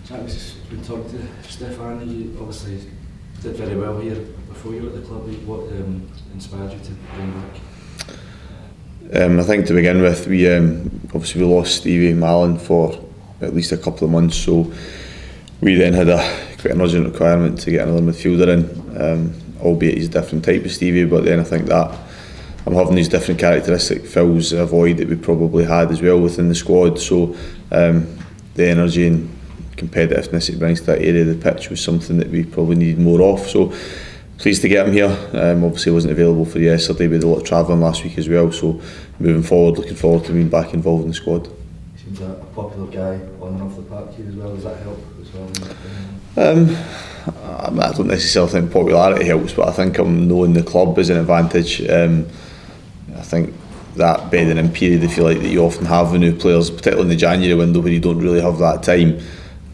Jack's been talking to Stefan. You obviously did very well here before you were at the club. What inspired you to bring back? I think to begin with, we obviously lost Stevie Mallon for at least a couple of months, so we then had quite an urgent requirement to get another midfielder in, albeit he's a different type of Stevie, but then I think that having these different characteristics fills a void that we probably had as well within the squad. So the energy and competitiveness it brings to that area of the pitch was something that we probably needed more of. So pleased to get him here. Obviously wasn't available for yesterday, we had a lot of travelling last week as well, so moving forward, looking forward to being back involved in the squad. He seems a popular guy on and off the park here as well. Does that help as well? I don't necessarily think popularity helps, but I think him knowing the club is an advantage. I think that bedding in period, if you like, that you often have with new players, particularly in the January window where you don't really have that time,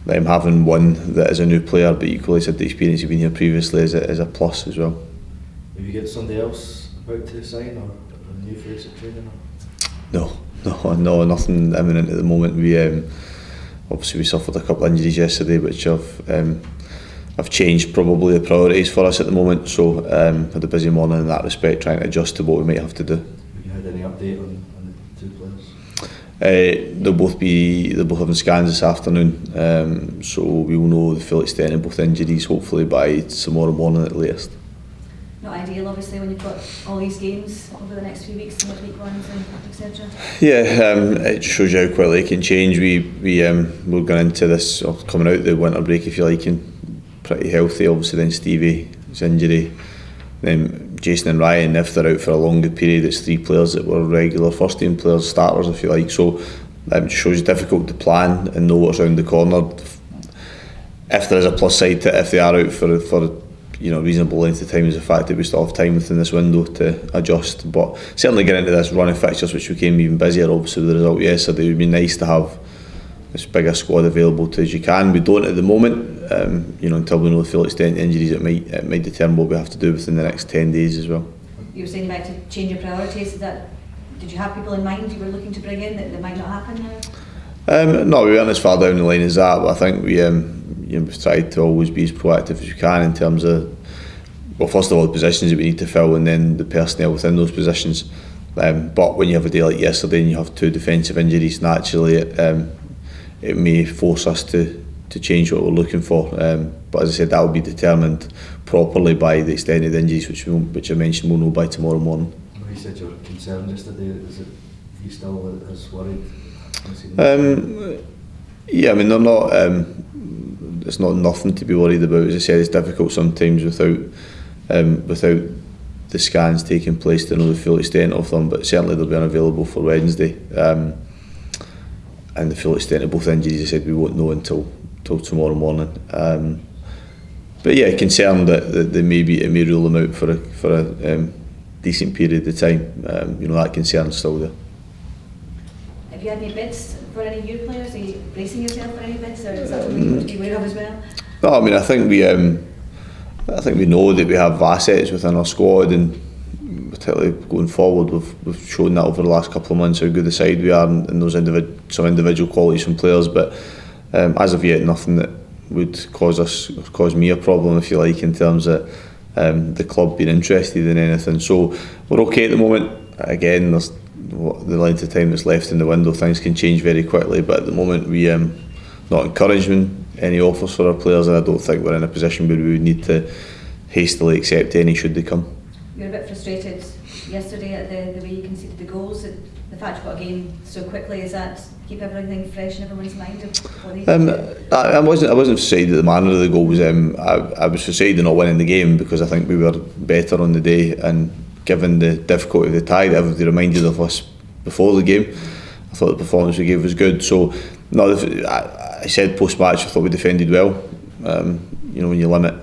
having one that is a new player but equally has had the experience of being here previously is a plus as well. Have you got somebody else about to sign or a new face at training? No, nothing imminent at the moment. We obviously we suffered a couple of injuries yesterday which have changed probably the priorities for us at the moment, so had a busy morning in that respect trying to adjust to what we might have to do. Have you had any update on the two players? They'll both having scans this afternoon, so we will know the full extent of both injuries hopefully by tomorrow morning at the latest. Not ideal obviously when you've got all these games over the next few weeks, and week ones and etc. Yeah, it shows you how quickly it can change. We're going into this, or coming out the winter break if you like, and pretty healthy. Obviously then Stevie's injury, then Jason and Ryan, if they're out for a longer period, it's three players that were regular first team players, starters if you like, so it shows difficult to plan and know what's around the corner. If there is a plus side to it, if they are out for reasonable length of time, is the fact that we still have time within this window to adjust. But certainly getting into this run of fixtures which became even busier obviously with the result yesterday, it would be nice to have as big a squad available to as you can. We don't at the moment, until we know the full extent of injuries. It might determine what we have to do within the next 10 days as well. You were saying about to change your priorities. Did you have people in mind you were looking to bring in that might not happen now? No, we weren't as far down the line as that, but I think we've tried to always be as proactive as we can in terms of, well, first of all the positions that we need to fill and then the personnel within those positions. But when you have a day like yesterday and you have two defensive injuries, naturally it may force us to change what we're looking for. But as I said, that will be determined properly by the extent of the injuries, which I mentioned we'll know by tomorrow morning. Well, you said you were concerned yesterday. Is it you still as worried? Yeah, I mean they're not. It's not nothing to be worried about. As I said, it's difficult sometimes without the scans taking place to know the full extent of them. But certainly they'll be unavailable for Wednesday. And the full extent of both injuries, I said, we won't know until tomorrow morning. But yeah, concerned that it may rule them out for a decent period of time. That concern's still there. Have you had any bids for any new players? Are you bracing yourself for any bids, or is that something you want to be aware of as well? No, I mean I think we know that we have assets within our squad, and particularly going forward, we've shown that over the last couple of months how good a side we are, and those some individual qualities from players. But as of yet, nothing that would cause me a problem, if you like, in terms of the club being interested in anything. So we're okay at the moment. Again, there's the length of time that's left in the window, things can change very quickly. But at the moment, we not encouraging any offers for our players, and I don't think we're in a position where we would need to hastily accept any should they come. You're a bit frustrated yesterday at the way you conceded the goals. The fact you got a game so quickly, is that keep everything fresh in everyone's mind? I wasn't frustrated at the manner of the goal. I was frustrated at not winning the game because I think we were better on the day, and given the difficulty of the tie that everybody reminded of us before the game, I thought the performance we gave was good. So no, I said post-match I thought we defended well. When you limit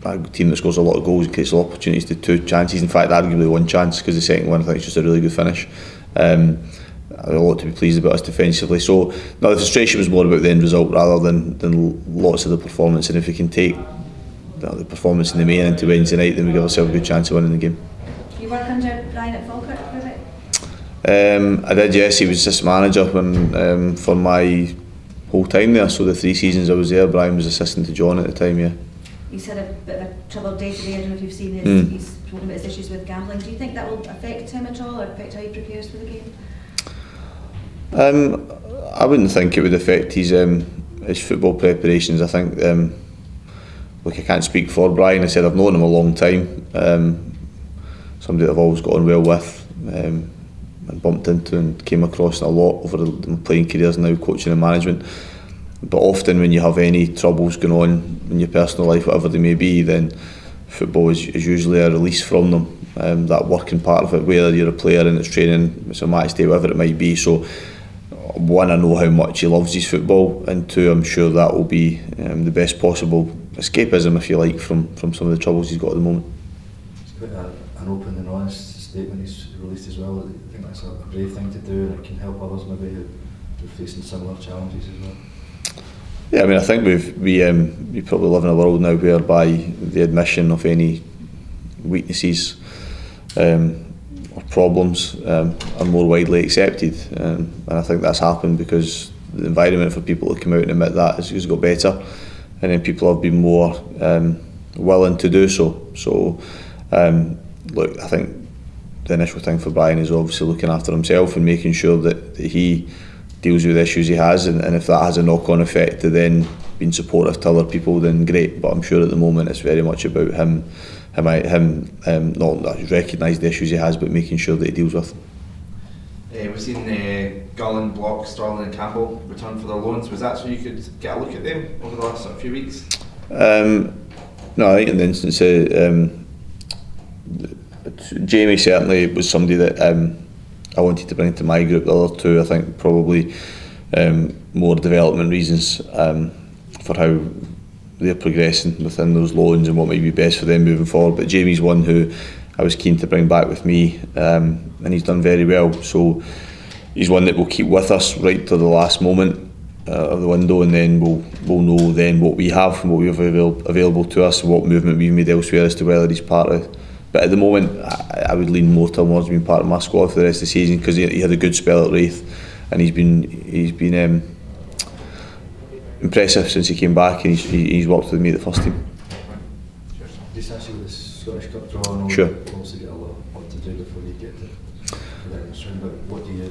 a team that scores a lot of goals and creates opportunities to two chances, in fact arguably one chance, because the second one I think is just a really good finish. A lot to be pleased about us defensively. So no, the frustration was more about the end result rather than lots of the performance, and if we can take the performance in the main into Wednesday night, then we give ourselves a good chance of winning the game. You work under Brian at Falkirk for a bit? I did, yes. He was assistant manager for my whole time there. So the 3 seasons I was there, Brian was assistant to John at the time. Yeah. He's had a bit of a troubled day today. I don't know if you've seen his. He's talking about his issues with gambling. Do you think that will affect him at all, or affect how he prepares for the game? I wouldn't think it would affect his football preparations. I think, look, I can't speak for Brian. I said I've known him a long time. Somebody that I've always got on well with, and bumped into and came across a lot over my playing careers, now coaching and management. But often when you have any troubles going on in your personal life, whatever they may be, then football is usually a release from them. That working part of it, whether you're a player and it's training, it's a match day, whatever it might be. So, one, I know how much he loves his football, and two, I'm sure that will be the best possible escapism, if you like, from some of the troubles he's got at the moment. It's quite an open and honest statement he's released as well. I think that's a brave thing to do, and it can help others maybe who are facing similar challenges as well. Yeah, I mean, I think we probably live in a world now whereby the admission of any weaknesses or problems are more widely accepted, and I think that's happened because the environment for people to come out and admit that has got better, and then people have been more willing to do so. So, look, I think the initial thing for Brian is obviously looking after himself and making sure that he deals with the issues he has, and if that has a knock-on effect to then being supportive to other people, then great. But I'm sure at the moment it's very much about him not recognise the issues he has, but making sure that he deals with them. We've seen Gullen, Block, Sterling and Campbell return for their loans. Was that so you could get a look at them over the last few weeks? No, I think in the instance Jamie certainly was somebody that I wanted to bring into my group. The other two, I think, probably more development reasons for how they're progressing within those loans and what might be best for them moving forward. But Jamie's one who I was keen to bring back with me, and he's done very well. So he's one that will keep with us right to the last moment of the window, and then we'll know then what we have and what we have available to us and what movement we've made elsewhere as to whether he's part of. But at the moment, I would lean more towards being part of my squad for the rest of the season, because he had a good spell at Wraith, and he's been impressive since he came back, and he's worked with me at the first team. Just actually with the Scottish Cup draw, I know sure. You also get a lot to do before you get to the next round. But what do you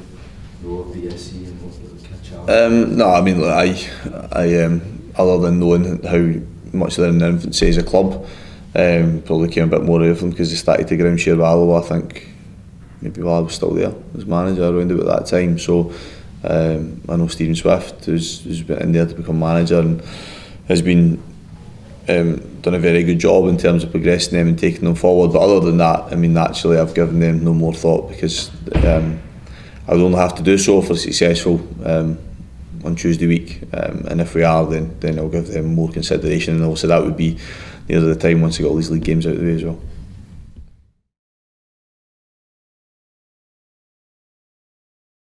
know of BSC and what kind of challenge? No, I mean, I other than knowing how much they're in their infancy as a club. Probably came a bit more of them because they started to ground share with Alloa, I think, maybe while I was still there as manager around about that time. So I know Stephen Swift, who's been in there to become manager, and has been done a very good job in terms of progressing them and taking them forward. But other than that, I mean, naturally I've given them no more thought, because I would only have to do so if we're successful on Tuesday week, and if we are, then I'll give them more consideration, and also that would be near the time once I got all these league games out of the way as well.